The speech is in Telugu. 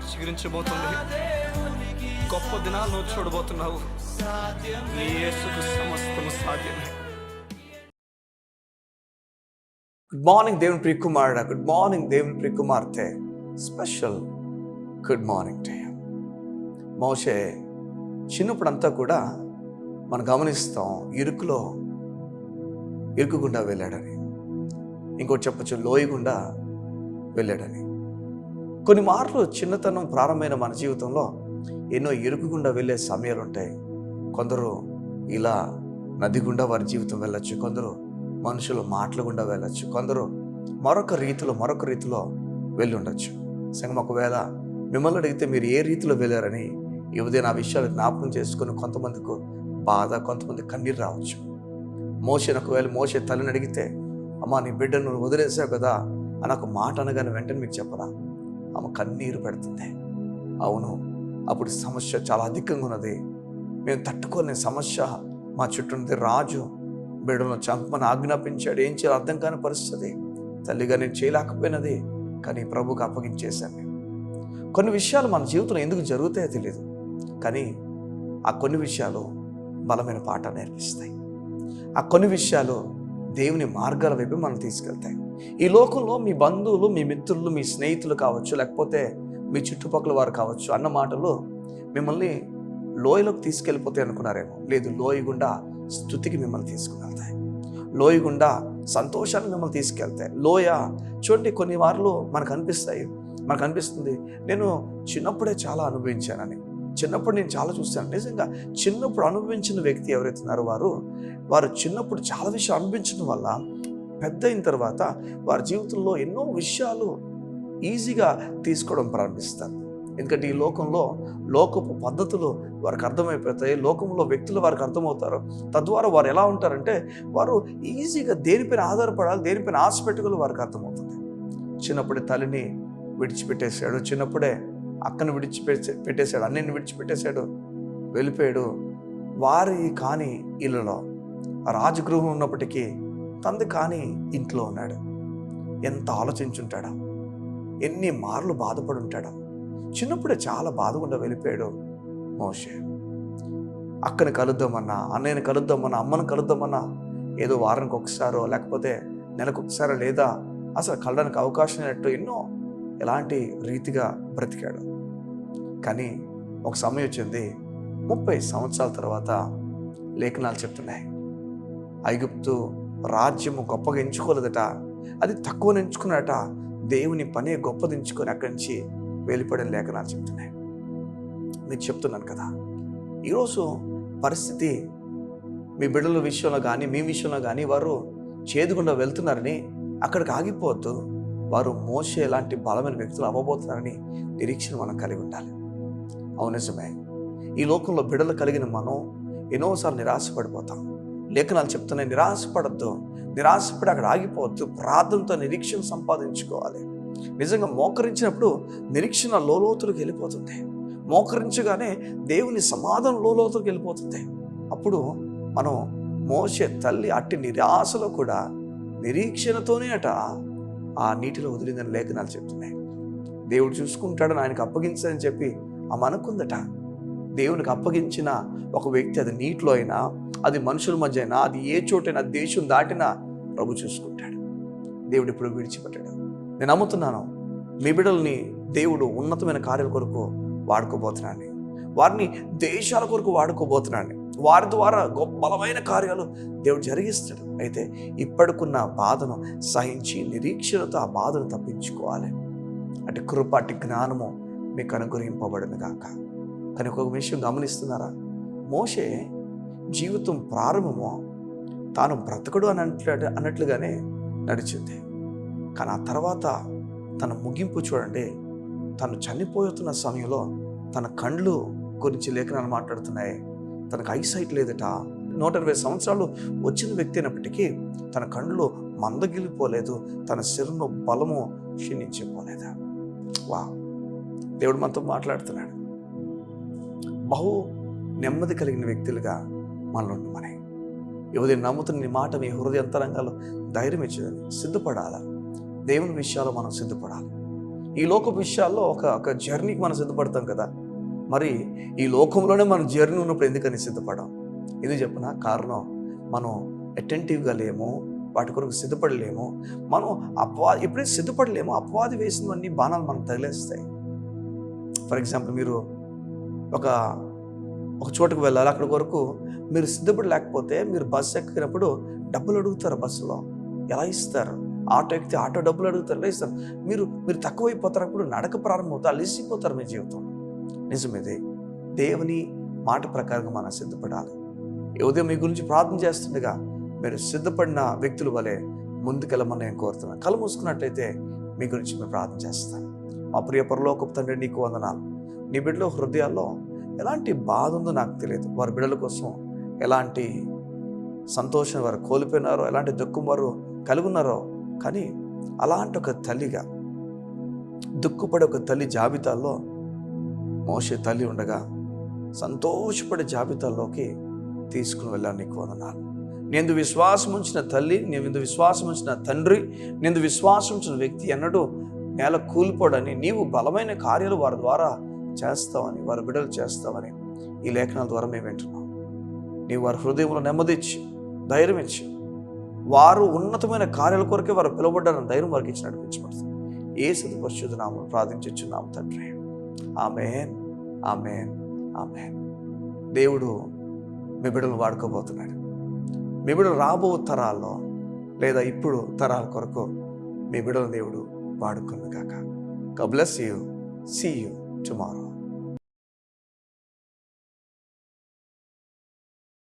చిగురించబోతుంది. గొప్ప దినాలు నువ్వు చూడబోతున్నావు. నీ యేసుకు సమస్తము సాధ్యమే. గుడ్ మార్నింగ్ దేవుని ప్రియ కుమారుడా, గుడ్ మార్నింగ్ దేవుని ప్రియ కుమార్తె. Special good morning to you. మోషే చిన్నప్పుడంతా కూడా మనం గమనిస్తాం, ఇరుకు గుండా వెళ్ళాడని, ఇంకోటి చెప్పచ్చు లోయ గుండా వెళ్ళాడని. కొన్ని మార్లు చిన్నతనం ప్రారంభమైన మన జీవితంలో ఎన్నో ఇరుకు గుండా వెళ్ళే సమయాలు ఉంటాయి. కొందరు ఇలా నది గుండా వారి జీవితం వెళ్ళచ్చు, కొందరు మనుషులు మాటల గుండా వెళ్ళచ్చు, కొందరు మరొక రీతిలో వెళ్ళి ఉండొచ్చు. సంగం, ఒకవేళ మిమ్మల్ని అడిగితే మీరు ఏ రీతిలో వెళ్ళారని ఈ ఉదయం ఆ విషయాలు జ్ఞాపకం చేసుకుని కొంతమందికి బాధ, కొంతమంది కన్నీరు రావచ్చు. ఒకవేళ మోషే తల్లిని అడిగితే, అమ్మా నీ బిడ్డను వదిలేసావు కదా అని ఒక మాట అనగానే వెంటనే మీకు చెప్పరా, ఆమె కన్నీరు పెడుతుంది. అవును, అప్పుడు సమస్య చాలా అధికంగా ఉన్నది, మేము తట్టుకోలేని సమస్య మా చుట్టూ ఉంది. రాజు బిడ్డను చంపమని ఆజ్ఞాపించాడు, ఏం చేయాలో అర్థం కాని పరిస్థితి. తల్లిగా నేను చేయలేకపోయినది, కానీ ప్రభువుకు అప్పగించేశాను. కొన్ని విషయాలు మన జీవితంలో ఎందుకు జరుగుతాయో తెలియదు, కానీ ఆ కొన్ని విషయాలు బలమైన పాఠాలు నేర్పిస్తాయి. ఆ కొన్ని విషయాలు దేవుని మార్గాల వైపు మనం తీసుకెళ్తాయి. ఈ లోకంలో మీ బంధువులు, మీ మిత్రులు, మీ స్నేహితులు కావచ్చు, లేకపోతే మీ చుట్టుపక్కల వారు కావచ్చు అన్న మాటలు మిమ్మల్ని లోయలోకి తీసుకెళ్ళిపోతాయి అనుకున్నారేమో. లేదు, లోయ గుండా స్తుతికి మిమ్మల్ని తీసుకువెళ్తాయి, లోయ గుండా సంతోషాన్ని మిమ్మల్ని తీసుకెళ్తాయి. లోయ చూడండి, కొన్ని వార్లు మనకు అనిపిస్తుంది నేను చిన్నప్పుడే చాలా అనుభవించానని, చిన్నప్పుడు నేను చాలా చూశాను. నిజంగా చిన్నప్పుడు అనుభవించిన వ్యక్తి ఎవరైతే ఉన్నారో వారు చిన్నప్పుడు చాలా విషయాలు అనుభవించడం వల్ల పెద్ద అయిన తర్వాత వారి జీవితంలో ఎన్నో విషయాలు ఈజీగా తీసుకోవడం ప్రారంభిస్తారు. ఎందుకంటే ఈ లోకపు పద్ధతులు వారికి అర్థమైపోతాయి, లోకంలో వ్యక్తులు వారికి అర్థమవుతారు. తద్వారా వారు ఎలా ఉంటారంటే వారు ఈజీగా దేనిపైన ఆధారపడాలి, దేనిపైన ఆశ పెట్టుకోవాలి వారికి అర్థమవుతుంది. చిన్నప్పుడే తల్లిని విడిచిపెట్టేశాడు, చిన్నప్పుడే అక్కను విడిచిపెట్టేశాడు, అన్నయ్యని విడిచిపెట్టేశాడు, వెళ్ళిపోయాడు. వారి కాని ఇళ్ళలో రాజగృహం ఉన్నప్పటికీ తంది కాని ఇంట్లో ఉన్నాడు. ఎంత ఆలోచించుంటాడో, ఎన్ని మార్లు బాధపడి ఉంటాడో. చిన్నప్పుడే చాలా బాధకుండా వెళ్ళిపోయాడు మోషే. అక్కని కలుద్దామన్నా, అన్నయ్యని కలుద్దామన్నా, అమ్మని కలుద్దామన్నా ఏదో వారానికి ఒకసారో లేకపోతే నెలకు ఒకసారో, లేదా అసలు కలడానికి అవకాశం లేనట్టు ఎన్నో ఎలాంటి రీతిగా బ్రతికాడు. కానీ ఒక సమయం వచ్చింది, 30 సంవత్సరాల తర్వాత లేఖనాలు చెప్తున్నాయి, ఐగుప్తు రాజ్యము గొప్పగా ఎంచుకోలేదట, అది తక్కువ ఎంచుకున్నట, దేవుని పనే గొప్పది ఎంచుకొని అక్కడి నుంచి వెళ్ళిపోయిన లేఖనాలు చెప్తున్నాయి. మీకు చెప్తున్నాను కదా, ఈరోజు పరిస్థితి మీ బిడ్డల విషయంలో కానీ మీ విషయంలో కానీ వారు చేదుకుండా వెళ్తున్నారని అక్కడికి ఆగిపోవద్దు. వారు మోషే లాంటి బలమైన వ్యక్తులు అవ్వబోతున్నారని నిరీక్షణ మనం కలిగి ఉండాలి. అవును, నిజమే. ఈ లోకంలో బిడ్డలు కలిగిన మనం ఎన్నోసార్లు నిరాశపడిపోతాం. లేఖనాలు చెప్తున్నాయి, నిరాశపడి అక్కడ ఆగిపోవద్దు. ప్రార్థనతో నిరీక్షణ సంపాదించుకోవాలి. నిజంగా మోకరించినప్పుడు నిరీక్షణ లోతులకు వెళ్ళిపోతుంది. మోకరించగానే దేవుని సమాధానం లోతులకు వెళ్ళిపోతుంది. అప్పుడు మనం మోషే తల్లి అట్టి నిరాశలో కూడా నిరీక్షణతోనే ఆ నీటిలో వదిలిందని లేఖనాలు చెప్తున్నాయి. దేవుడు చూసుకుంటాడని ఆయనకు అప్పగించని చెప్పి ఆమె అనుకుందట. దేవునికి అప్పగించిన ఒక వ్యక్తి, అది నీటిలో అయినా, అది మనుషుల మధ్య అయినా, అది ఏ చోటైనా, దేశం దాటినా ప్రభు చూసుకుంటాడు. దేవుడు ఇప్పుడు విడిచిపెట్టాడు. నేను నమ్ముతున్నాను, మీ బిడ్డల్ని దేవుడు ఉన్నతమైన కార్యాల కొరకు వాడుకోబోతున్నాను, వారిని దేశాల కొరకు వాడుకోబోతున్నాను, వారి ద్వారా గొప్ప బలమైన కార్యాలు దేవుడు జరిగిస్తాడు. అయితే ఇప్పటికున్న బాధను సహించి నిరీక్షణతో ఆ బాధను తప్పించుకోవాలి. అటు కృప, అటు జ్ఞానము మీకు అనుగ్రహింపబడును గాక. కానీ ఒక విషయం గమనిస్తున్నారా, మోషే జీవితం ప్రారంభమో తాను బ్రతకడు అన్నట్లుగానే నడిచింది. కానీ ఆ తర్వాత తన ముగింపు చూడండి, తను చనిపోతున్న సమయంలో తన కండ్లు గురించి లేఖనాలు మాట్లాడుతున్నాయి. తనకు ఐసైట్ లేదట. 120 సంవత్సరాలు వచ్చిన వ్యక్తి అయినప్పటికీ తన కండ్లు మందగిలిపోలేదు, తన శరీరంలో బలము క్షీణించిపోలేదు. వా, దేవుడు మనతో మాట్లాడుతున్నాడు. బహు నెమ్మది కలిగిన వ్యక్తులుగా మనలో ఉండమని ఎవరి నమ్ముతున్న నీ మాట నీ హృదయ అంతరంగాలు ధైర్యం ఇచ్చేదని సిద్ధపడాలి. దేవుని విషయాలు మనం సిద్ధపడాలి. ఈ లోక విషయాల్లో ఒక జర్నీకి మనం సిద్ధపడతాం కదా, మరి ఈ లోకంలోనే మనం జర్నీ ఉన్నప్పుడు ఎందుకని సిద్ధపడం? ఇది చెప్పిన కారణం, మనం అటెంటివ్గా లేము, వాటి కొరకు సిద్ధపడలేము. మనం ఎప్పుడైతే సిద్ధపడలేమో అపవాది వేసినవన్నీ బాణాలు మనకు తగిలేస్తాయి. ఫర్ ఎగ్జాంపుల్, మీరు ఒక చోటుకు వెళ్ళాలి, అక్కడి వరకు మీరు సిద్ధపడలేకపోతే మీరు బస్సు ఎక్కినప్పుడు డబ్బులు అడుగుతారు, బస్సులో ఎలా ఇస్తారు? ఆటో ఎక్కితే ఆటో డబ్బులు అడుగుతారు, ఎలా ఇస్తారు? మీరు తక్కువైపోతారు, అప్పుడు నడక ప్రారంభమవుతారు, అలిసిపోతారు మీ జీవితం. నిజమేది. దేవుని మాట ప్రకారంగా మనం సిద్ధపడాలి. ఈ ఉదయం మీ గురించి ప్రార్థన చేస్తుండగా మీరు సిద్ధపడిన వ్యక్తుల వలె ముందుకెళ్ళమని నేను కోరుతున్నాను. కళ్ళు మూసుకున్నట్లయితే మీ గురించి మేము ప్రార్థన చేస్తాను. మా ప్రియ పరలోకపు తండ్రి, నీకు వందనాలు. నీ బిడ్డల హృదయాల్లో ఎలాంటి బాధ ఉందో నాకు తెలియదు. వారి బిడ్డల కోసం ఎలాంటి సంతోషం వారు కోల్పోయినారో, ఎలాంటి దుఃఖం వారు కలిగి ఉన్నారో, కానీ అలాంటి ఒక తల్లిగా, దుఃఖపడే ఒక తల్లి జాబితాల్లో మోషే తల్లి ఉండగా సంతోషపడే జాబితాల్లోకి తీసుకుని వెళ్ళాను. నీకు వందనాలు. నేను విశ్వాసం ఉంచిన తల్లి, నేను విశ్వాసం ఉంచిన తండ్రి, నేను విశ్వాసం ఉంచిన వ్యక్తి ఎన్నడూ నేల కూలిపోడని, నీవు బలమైన కార్యాలు వారి ద్వారా చేస్తావని, వారి బిడ్డలు చేస్తావని ఈ లేఖనాల ద్వారా మేము వింటున్నాం. నీవు వారి హృదయంలో నెమ్మదిచ్చి, ధైర్యం ఇచ్చి, వారు ఉన్నతమైన కార్యాల కొరకే వారు పిలువబడ్డారని ధైర్యం వారికి ఇచ్చి నడిపించబడుతుంది. యేసు పరిశుద్ధ నామములో ప్రార్థించుచున్నాము తండ్రి. ఆమేన్, ఆమేన్, ఆమేన్. దేవుడు మీ బిడ్డలు వాడుకోబోతున్నాడు. మీ బిడ్డలు రాబో తరాల్లో లేదా ఇప్పుడు తరాల కొరకు మీ బిడ్డలు దేవుడు వాడుకును గాక. God bless you. See you tomorrow.